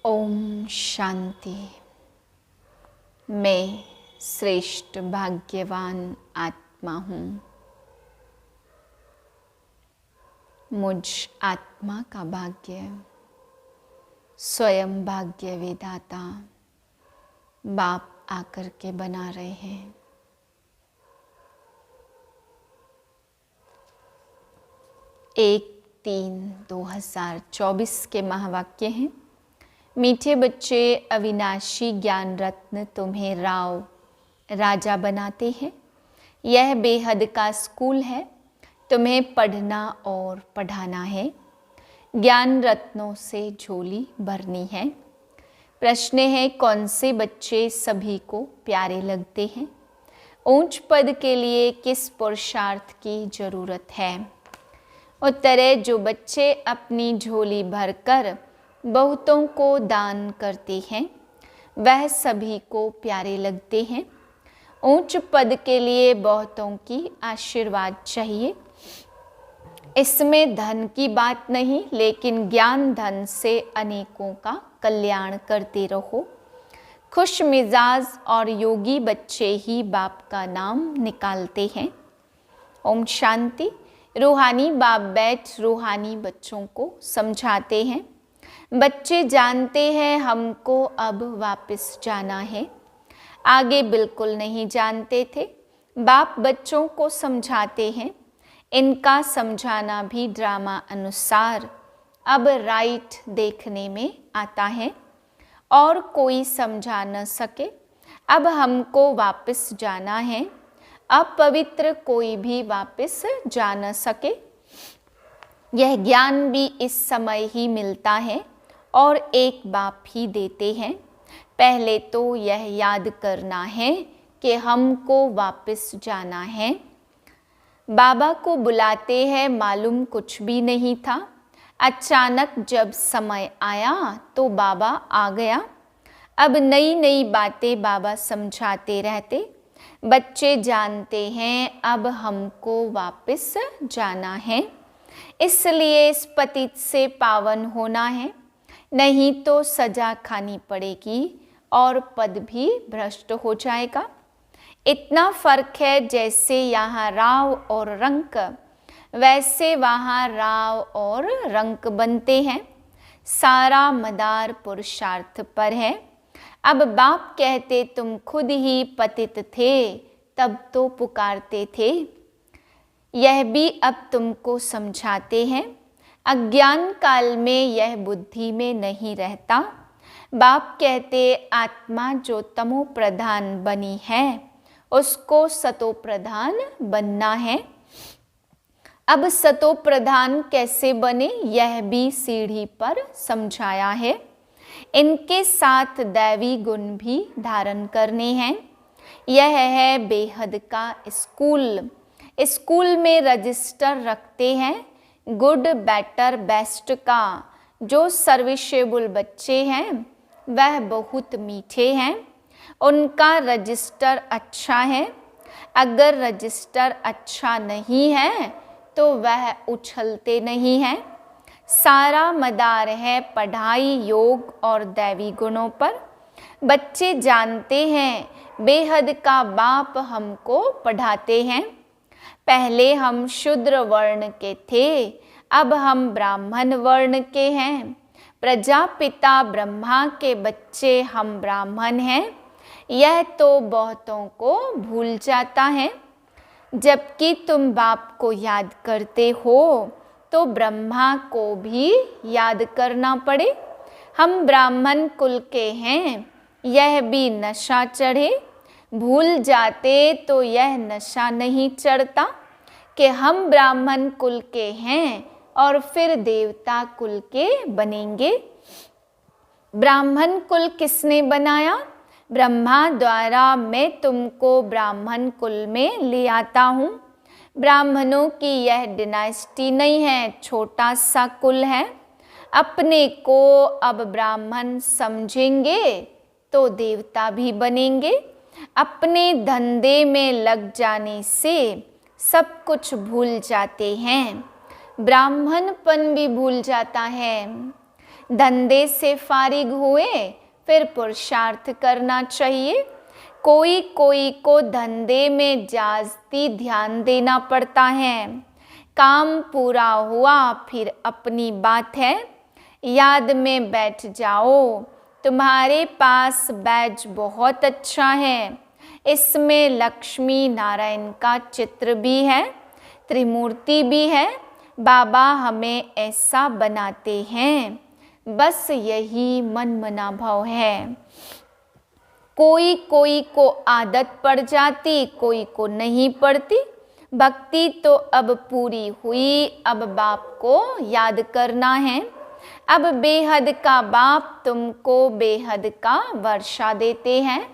ओम शांति। मैं श्रेष्ठ भाग्यवान आत्मा हूँ। मुझ आत्मा का भाग्य स्वयं भाग्य विधाता बाप आकर के बना रहे हैं। एक 3/2024 के महावाक्य हैं। मीठे बच्चे, अविनाशी ज्ञान रत्न तुम्हें राव राजा बनाते हैं। यह बेहद का स्कूल है। तुम्हें पढ़ना और पढ़ाना है। ज्ञान रत्नों से झोली भरनी है। प्रश्न है, कौन से बच्चे सभी को प्यारे लगते हैं? ऊंच पद के लिए किस पुरुषार्थ की जरूरत है? उत्तर है, जो बच्चे अपनी झोली भरकर बहुतों को दान करते हैं वह सभी को प्यारे लगते हैं। ऊंच पद के लिए बहुतों की आशीर्वाद चाहिए। इसमें धन की बात नहीं, लेकिन ज्ञान धन से अनेकों का कल्याण करते रहो। खुश मिजाज और योगी बच्चे ही बाप का नाम निकालते हैं। ओम शांति। रूहानी बाप बैठ रूहानी बच्चों को समझाते हैं। बच्चे जानते हैं हमको अब वापस जाना है। आगे बिल्कुल नहीं जानते थे। बाप बच्चों को समझाते हैं। इनका समझाना भी ड्रामा अनुसार अब राइट देखने में आता है और कोई समझा न सके। अब हमको वापस जाना है। अब पवित्र कोई भी वापस जा न सके। यह ज्ञान भी इस समय ही मिलता है और एक बाप ही देते हैं। पहले तो यह याद करना है कि हमको वापस जाना है। बाबा को बुलाते हैं, मालूम कुछ भी नहीं था। अचानक जब समय आया तो बाबा आ गया। अब नई नई बातें बाबा समझाते रहते। बच्चे जानते हैं अब हमको वापस जाना है, इसलिए इस पतित से पावन होना है, नहीं तो सजा खानी पड़ेगी और पद भी भ्रष्ट हो जाएगा। इतना फर्क है, जैसे यहाँ राव और रंक वैसे वहाँ राव और रंक बनते हैं। सारा मदार पुरुषार्थ पर है। अब बाप कहते, तुम खुद ही पतित थे तब तो पुकारते थे। यह भी अब तुमको समझाते हैं। अज्ञान काल में यह बुद्धि में नहीं रहता। बाप कहते, आत्मा जो तमो प्रधान बनी है उसको सतो प्रधान बनना है। अब सतो प्रधान कैसे बने यह भी सीढ़ी पर समझाया है। इनके साथ दैवी गुण भी धारण करने हैं। यह है बेहद का स्कूल। स्कूल में रजिस्टर रखते हैं गुड, बेटर, बेस्ट का। जो सर्विसेबल बच्चे हैं वह बहुत मीठे हैं। उनका रजिस्टर अच्छा है। अगर रजिस्टर अच्छा नहीं है तो वह उछलते नहीं हैं। सारा मदार है पढ़ाई, योग और दैवी गुणों पर। बच्चे जानते हैं बेहद का बाप हमको पढ़ाते हैं। पहले हम शूद्र वर्ण के थे, अब हम ब्राह्मण वर्ण के हैं। प्रजापिता ब्रह्मा के बच्चे हम ब्राह्मण हैं। यह तो बहुतों को भूल जाता है। जबकि तुम बाप को याद करते हो तो ब्रह्मा को भी याद करना पड़े। हम ब्राह्मण कुल के हैं, यह भी नशा चढ़े। भूल जाते तो यह नशा नहीं चढ़ता कि हम ब्राह्मण कुल के हैं और फिर देवता कुल के बनेंगे। ब्राह्मण कुल किसने बनाया? ब्रह्मा द्वारा। मैं तुमको ब्राह्मण कुल में ले आता हूँ। ब्राह्मणों की यह डिनास्टी नहीं है, छोटा सा कुल है। अपने को अब ब्राह्मण समझेंगे तो देवता भी बनेंगे। अपने धंधे में लग जाने से सब कुछ भूल जाते हैं। ब्राह्मणपन भी भूल जाता है। धंधे से फारिग हुए फिर पुरुषार्थ करना चाहिए। कोई कोई को धंधे में जास्ती ध्यान देना पड़ता है। काम पूरा हुआ फिर अपनी बात है। याद में बैठ जाओ, तुम्हारे पास बैज बहुत अच्छा है। इसमें लक्ष्मी नारायण का चित्र भी है, त्रिमूर्ति भी है। बाबा हमें ऐसा बनाते हैं, बस यही मनमना भाव है। कोई कोई को आदत पड़ जाती, कोई को नहीं पड़ती। भक्ति तो अब पूरी हुई, अब बाप को याद करना है। अब बेहद का बाप तुमको बेहद का वर्षा देते हैं,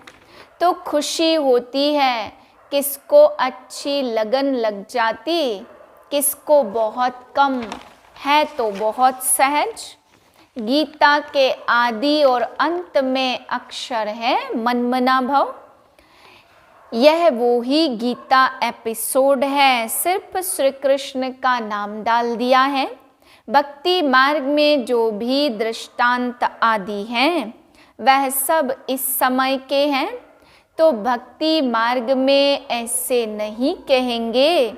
तो खुशी होती है। किसको अच्छी लगन लग जाती, किसको बहुत कम है तो बहुत सहज। गीता के आदि और अंत में अक्षर है मनमना भव। यह वो ही गीता एपिसोड है, सिर्फ श्री कृष्ण का नाम डाल दिया है। भक्ति मार्ग में जो भी दृष्टांत आदि हैं वह सब इस समय के हैं। तो भक्ति मार्ग में ऐसे नहीं कहेंगे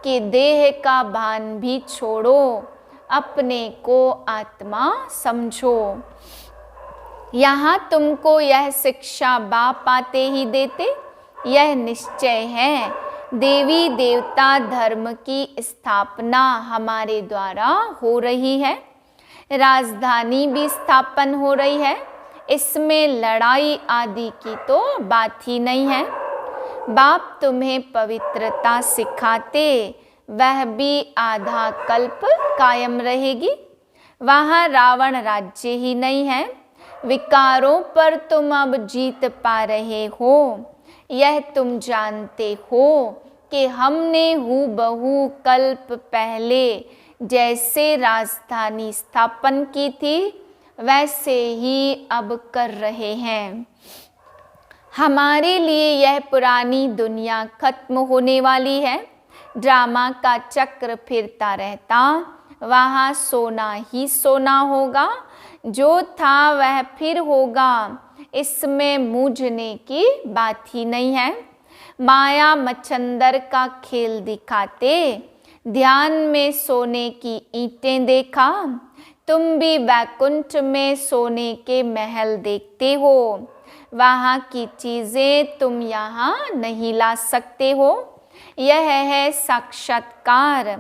कि देह का भान भी छोड़ो, अपने को आत्मा समझो। यहाँ तुमको यह शिक्षा बाप आते ही देते। यह निश्चय है, देवी देवता धर्म की स्थापना हमारे द्वारा हो रही है। राजधानी भी स्थापन हो रही है। इसमें लड़ाई आदि की तो बात ही नहीं है। बाप तुम्हें पवित्रता सिखाते, वह भी आधा कल्प कायम रहेगी। वहाँ रावण राज्य ही नहीं है। विकारों पर तुम अब जीत पा रहे हो, यह तुम जानते हो कि हमने हूबहू कल्प पहले जैसे राजधानी स्थापन की थी वैसे ही अब कर रहे हैं। हमारे लिए यह पुरानी दुनिया खत्म होने वाली है। ड्रामा का चक्र फिरता रहता, वहाँ सोना ही सोना होगा। जो था वह फिर होगा, इसमें मूझने की बात ही नहीं है। माया मच्छंदर का खेल दिखाते, ध्यान में सोने की ईंटें देखा। तुम भी वैकुंठ में सोने के महल देखते हो। वहाँ की चीज़ें तुम यहाँ नहीं ला सकते हो। यह है साक्षात्कार।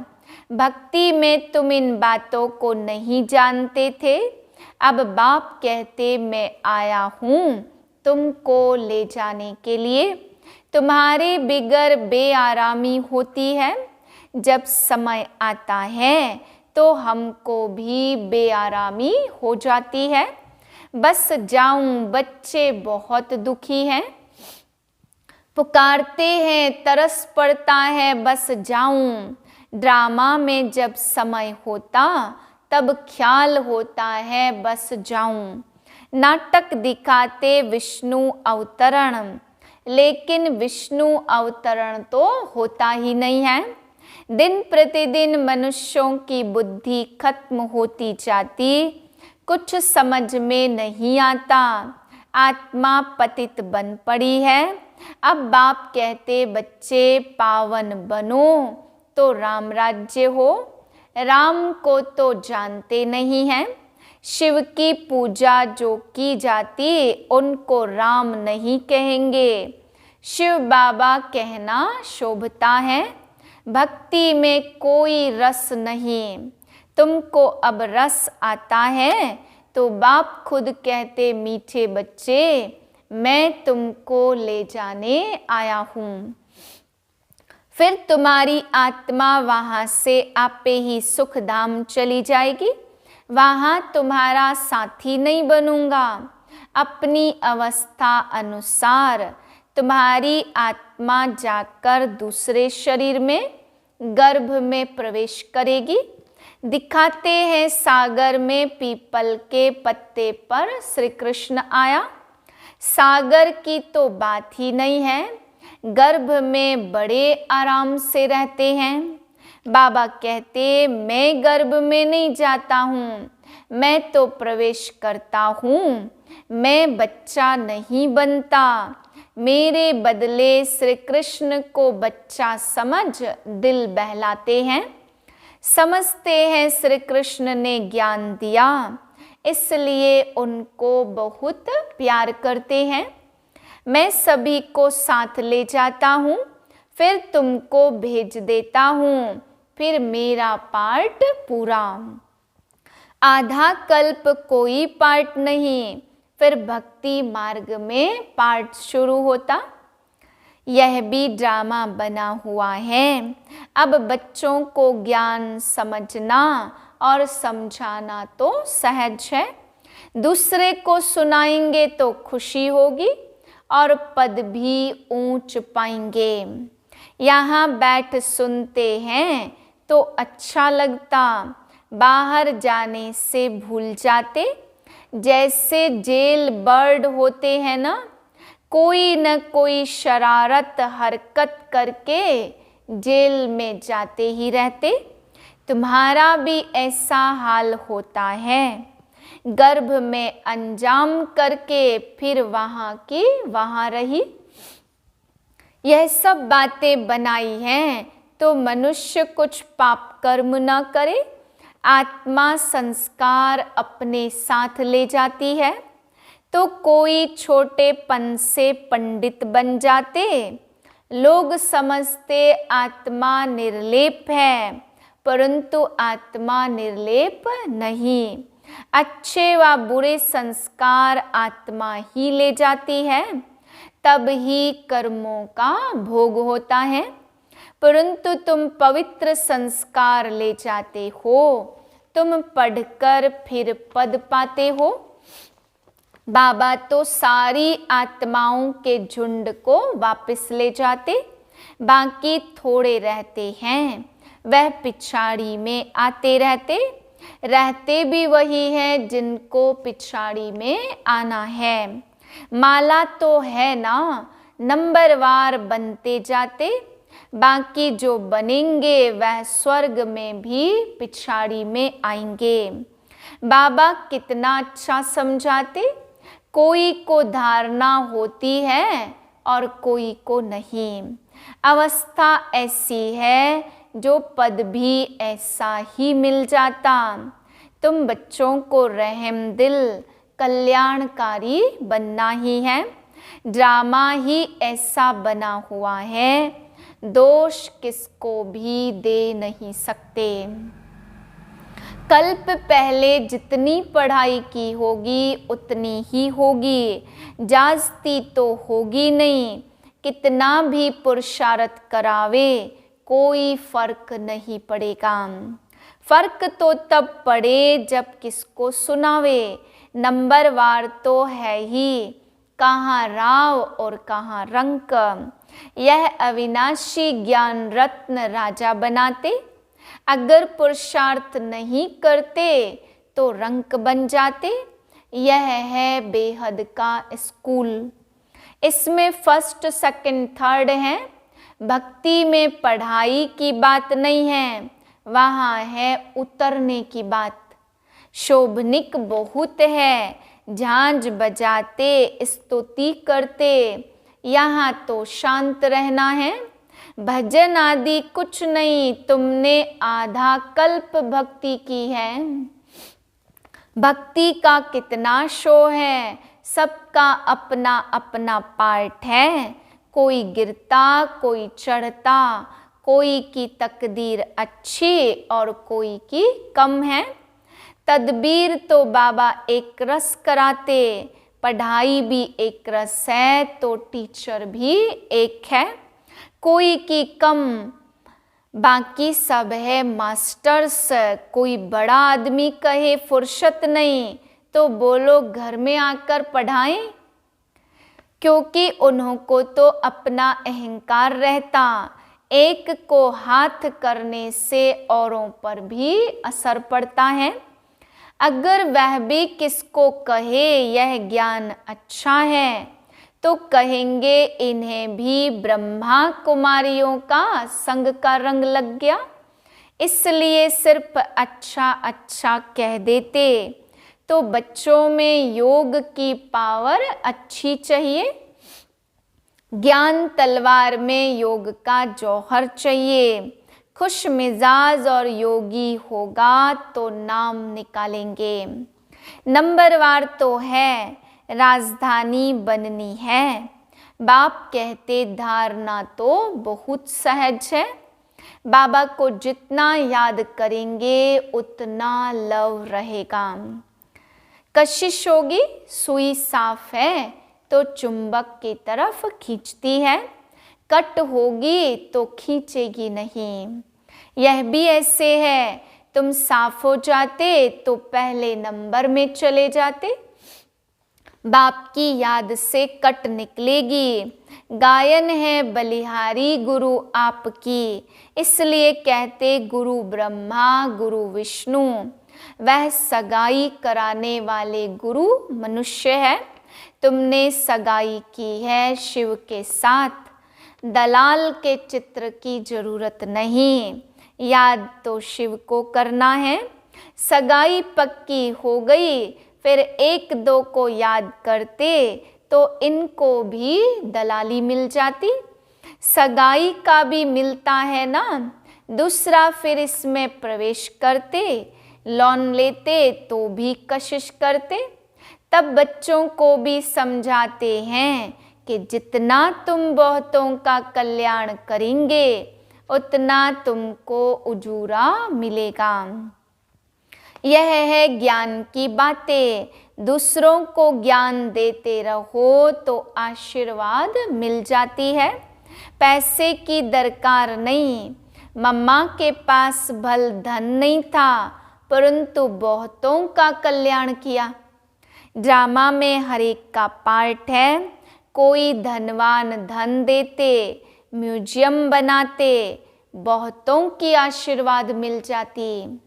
भक्ति में तुम इन बातों को नहीं जानते थे। अब बाप कहते मैं आया हूँ तुमको ले जाने के लिए। तुम्हारे बिगर बेआरामी होती है। जब समय आता है तो हमको भी बेआरामी हो जाती है। बस जाऊं, बच्चे बहुत दुखी हैं, पुकारते हैं, तरस पड़ता है, बस जाऊं। ड्रामा में जब समय होता तब ख्याल होता है बस जाऊं। नाटक दिखाते विष्णु अवतरण, लेकिन विष्णु अवतरण तो होता ही नहीं है। दिन प्रतिदिन मनुष्यों की बुद्धि खत्म होती जाती, कुछ समझ में नहीं आता। आत्मा पतित बन पड़ी है। अब बाप कहते बच्चे पावन बनो तो राम राज्य हो। राम को तो जानते नहीं हैं। शिव की पूजा जो की जाती उनको राम नहीं कहेंगे, शिव बाबा कहना शोभता है। भक्ति में कोई रस नहीं। तुमको अब रस आता है तो बाप खुद कहते मीठे बच्चे मैं तुमको ले जाने आया हूँ। फिर तुम्हारी आत्मा वहाँ से आपे ही सुख धाम चली जाएगी। वहाँ तुम्हारा साथी नहीं बनूंगा। अपनी अवस्था अनुसार तुम्हारी आत्मा जाकर दूसरे शरीर में गर्भ में प्रवेश करेगी। दिखाते हैं सागर में पीपल के पत्ते पर श्री कृष्ण आया। सागर की तो बात ही नहीं है। गर्भ में बड़े आराम से रहते हैं। बाबा कहते मैं गर्भ में नहीं जाता हूँ, मैं तो प्रवेश करता हूँ, मैं बच्चा नहीं बनता। मेरे बदले श्री कृष्ण को बच्चा समझ दिल बहलाते हैं। समझते हैं श्री कृष्ण ने ज्ञान दिया, इसलिए उनको बहुत प्यार करते हैं। मैं सभी को साथ ले जाता हूँ, फिर तुमको भेज देता हूँ, फिर मेरा पार्ट पूरा। आधा कल्प कोई पार्ट नहीं, फिर भक्ति मार्ग में पार्ट शुरू होता। यह भी ड्रामा बना हुआ है। अब बच्चों को ज्ञान समझना और समझाना तो सहज है। दूसरे को सुनाएंगे तो खुशी होगी और पद भी ऊंच पाएंगे। यहाँ बैठ सुनते हैं तो अच्छा लगता, बाहर जाने से भूल जाते। जैसे जेल बर्ड होते हैं ना, कोई न कोई शरारत हरकत करके जेल में जाते ही रहते। तुम्हारा भी ऐसा हाल होता है, गर्भ में अंजाम करके फिर वहाँ की वहाँ रही। यह सब बातें बनाई हैं तो मनुष्य कुछ पाप कर्म न करे, आत्मा संस्कार अपने साथ ले जाती है। तो कोई छोटेपन से पंडित बन जाते, लोग समझते आत्मा निर्लेप है, परंतु आत्मा निर्लेप नहीं। अच्छे व बुरे संस्कार आत्मा ही ले जाती है, तब ही कर्मों का भोग होता है। परंतु तुम पवित्र संस्कार ले जाते हो, तुम पढ़कर फिर पद पाते हो। बाबा तो सारी आत्माओं के झुंड को वापस ले जाते, बाकी थोड़े रहते हैं, वह पिछाड़ी में आते रहते भी वही है जिनको पिछाड़ी में आना है। माला तो है ना, नंबरवार बनते जाते, बाकी जो बनेंगे वह स्वर्ग में भी पिछाड़ी में आएंगे। बाबा कितना अच्छा समझाते, कोई को धारणा होती है और कोई को नहीं। अवस्था ऐसी है जो पद भी ऐसा ही मिल जाता। तुम बच्चों को रहम दिल कल्याणकारी बनना ही है। ड्रामा ही ऐसा बना हुआ है, दोष किसको भी दे नहीं सकते। कल्प पहले जितनी पढ़ाई की होगी उतनी ही होगी, जास्ती तो होगी नहीं। कितना भी पुरुषार्थ करावे कोई फर्क नहीं पड़ेगा। फर्क तो तब पड़े जब किसको सुनावे। नंबरवार तो है ही, कहाँ राव और कहाँ रंक। यह अविनाशी ज्ञान रत्न राजा बनाते, अगर पुरुषार्थ नहीं करते तो रंक बन जाते। यह है बेहद का स्कूल, इसमें फर्स्ट सेकंड थर्ड है। भक्ति में पढ़ाई की बात नहीं है, वहाँ है उतरने की बात। शोभनिक बहुत है, झांझ बजाते स्तुति करते, यहाँ तो शांत रहना है। भजन आदि कुछ नहीं, तुमने आधा कल्प भक्ति की है। भक्ति का कितना शो है, सबका अपना अपना पार्ट है। कोई गिरता कोई चढ़ता, कोई की तकदीर अच्छी और कोई की कम है। तदबीर तो बाबा एक रस कराते, पढ़ाई भी एक रस है तो टीचर भी एक है। कोई की कम, बाकी सब है मास्टर्स। कोई बड़ा आदमी कहे फुर्सत नहीं तो बोलो घर में आकर पढ़ाएं, क्योंकि उन्हों को तो अपना अहंकार रहता। एक को हाथ करने से औरों पर भी असर पड़ता है। अगर वह भी किसको कहे यह ज्ञान अच्छा है तो कहेंगे इन्हें भी ब्रह्मा कुमारियों का संग का रंग लग गया। इसलिए सिर्फ अच्छा अच्छा कह देते तो बच्चों में योग की पावर अच्छी चाहिए। ज्ञान तलवार में योग का जौहर चाहिए। खुश मिजाज और योगी होगा तो नाम निकालेंगे। नंबरवार तो है, राजधानी बननी है। बाप कहते धारणा तो बहुत सहज है। बाबा को जितना याद करेंगे उतना लव रहेगा। कशिश होगी, सुई साफ है तो चुंबक की तरफ खींचती है। कट होगी तो खींचेगी नहीं। यह भी ऐसे है, तुम साफ हो जाते तो पहले नंबर में चले जाते। बाप की याद से कट निकलेगी। गायन है बलिहारी गुरु आपकी, इसलिए कहते गुरु ब्रह्मा गुरु विष्णु। वह सगाई कराने वाले गुरु मनुष्य है। तुमने सगाई की है शिव के साथ। दलाल के चित्र की जरूरत नहीं, याद तो शिव को करना है। सगाई पक्की हो गई, फिर एक दो को याद करते तो इनको भी दलाली मिल जाती। सगाई का भी मिलता है ना, दूसरा फिर इसमें प्रवेश करते। लोन लेते तो भी कशिश करते। तब बच्चों को भी समझाते हैं कि जितना तुम बहुतों का कल्याण करेंगे उतना तुमको उजूरा मिलेगा। यह है ज्ञान की बातें। दूसरों को ज्ञान देते रहो तो आशीर्वाद मिल जाती है। पैसे की दरकार नहीं। मम्मा के पास भल धन नहीं था, परंतु बहुतों का कल्याण किया। ड्रामा में हर एक का पार्ट है। कोई धनवान धन देते, म्यूजियम बनाते, बहुतों की आशीर्वाद मिल जाती।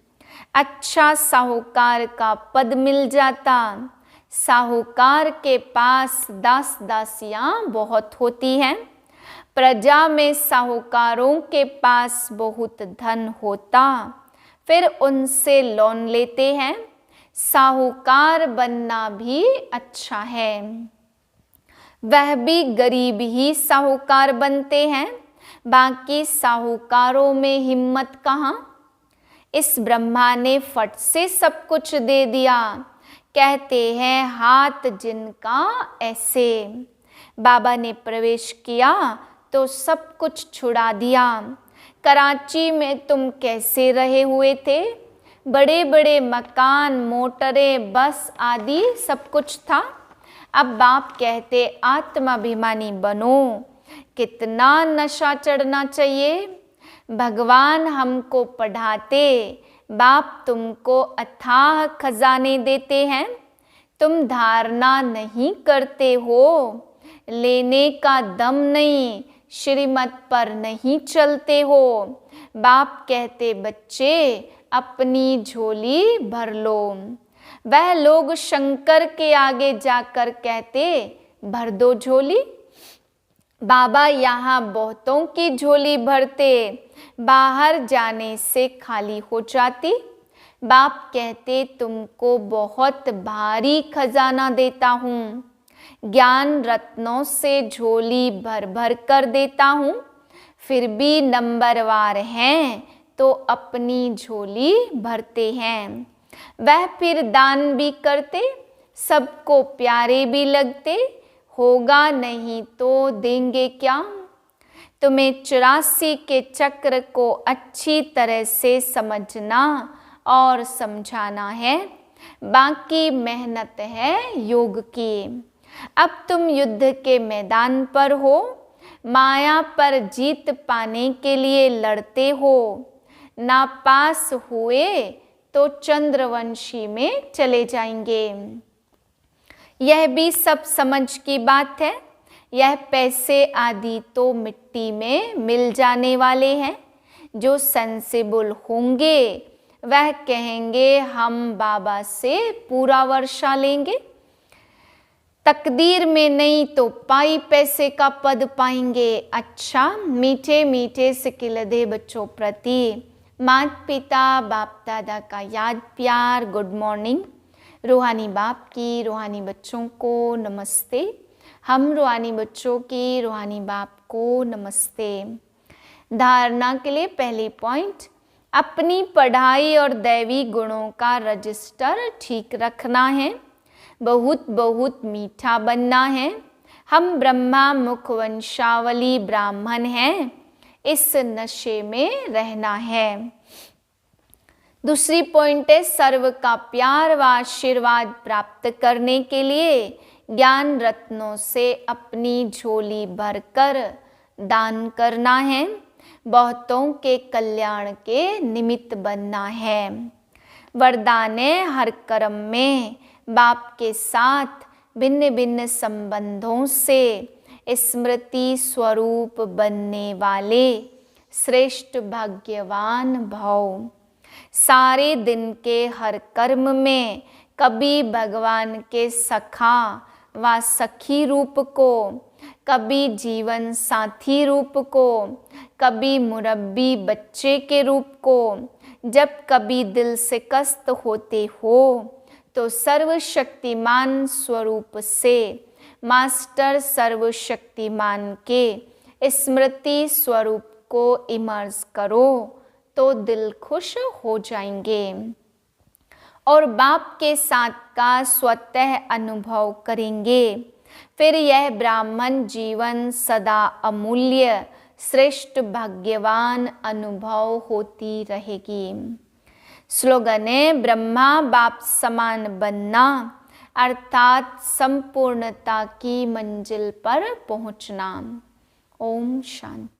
अच्छा साहूकार का पद मिल जाता। साहूकार के पास दास दासियां बहुत होती हैं। प्रजा में साहूकारों के पास बहुत धन होता, फिर उनसे लोन लेते हैं। साहूकार बनना भी अच्छा है। वह भी गरीब ही साहूकार बनते हैं, बाकी साहूकारों में हिम्मत कहाँ। इस ब्रह्मा ने फट से सब कुछ दे दिया। कहते हैं हाथ जिनका ऐसे। बाबा ने प्रवेश किया तो सब कुछ छुड़ा दिया। कराची में तुम कैसे रहे हुए थे? बड़े बड़े मकान, मोटरें, बस आदि सब कुछ था। अब बाप कहते आत्माभिमानी बनो। कितना नशा चढ़ना चाहिए। भगवान हमको पढ़ाते, बाप तुमको अथाह खजाने देते हैं। तुम धारणा नहीं करते हो, लेने का दम नहीं, श्रीमत पर नहीं चलते हो। बाप कहते बच्चे अपनी झोली भर लो। वह लोग शंकर के आगे जाकर कहते भर दो झोली। बाबा यहाँ बहुतों की झोली भरते, बाहर जाने से खाली हो जाती। बाप कहते तुमको बहुत भारी खजाना देता हूँ। ज्ञान रत्नों से झोली भर भर कर देता हूँ। फिर भी नंबरवार हैं तो अपनी झोली भरते हैं। वह फिर दान भी करते, सबको प्यारे भी लगते। होगा नहीं तो देंगे क्या। तुम्हें 84 के चक्र को अच्छी तरह से समझना और समझाना है। बाकी मेहनत है योग की। अब तुम युद्ध के मैदान पर हो, माया पर जीत पाने के लिए लड़ते हो। नापास हुए तो चंद्रवंशी में चले जाएंगे। यह भी सब समझ की बात है। यह पैसे आदि तो मिट्टी में मिल जाने वाले हैं। जो सेंसिबल होंगे वह कहेंगे हम बाबा से पूरा वर्षा लेंगे। तकदीर में नहीं तो पाई पैसे का पद पाएंगे। अच्छा मीठे मीठे सिकिलदे बच्चों प्रति माता पिता बाप दादा का याद प्यार गुड मॉर्निंग। रूहानी बाप की रूहानी बच्चों को नमस्ते। हम रूहानी बच्चों की रूहानी बाप को नमस्ते। धारणा के लिए पहली पॉइंट, अपनी पढ़ाई और दैवी गुणों का रजिस्टर ठीक रखना है। बहुत बहुत मीठा बनना है। हम ब्रह्मा मुख वंशावली ब्राह्मण हैं, इस नशे में रहना है। दूसरी पॉइंट है, सर्व का प्यार व आशीर्वाद प्राप्त करने के लिए ज्ञान रत्नों से अपनी झोली भरकर दान करना है। बहुतों के कल्याण के निमित्त बनना है। वरदान है, हर कर्म में बाप के साथ भिन्न भिन्न संबंधों से स्मृति स्वरूप बनने वाले श्रेष्ठ भाग्यवान भव। सारे दिन के हर कर्म में कभी भगवान के सखा व सखी रूप को, कभी जीवन साथी रूप को, कभी मुरब्बी बच्चे के रूप को, जब कभी दिल से कष्ट होते हो तो सर्वशक्तिमान स्वरूप से मास्टर सर्वशक्तिमान के स्मृति स्वरूप को इमर्ज करो तो दिल खुश हो जाएंगे और बाप के साथ का स्वतः अनुभव करेंगे। फिर यह ब्राह्मण जीवन सदा अमूल्य श्रेष्ठ भाग्यवान अनुभव होती रहेगी। स्लोगन है, ब्रह्मा बाप समान बनना अर्थात संपूर्णता की मंजिल पर पहुंचना। ओम शांति।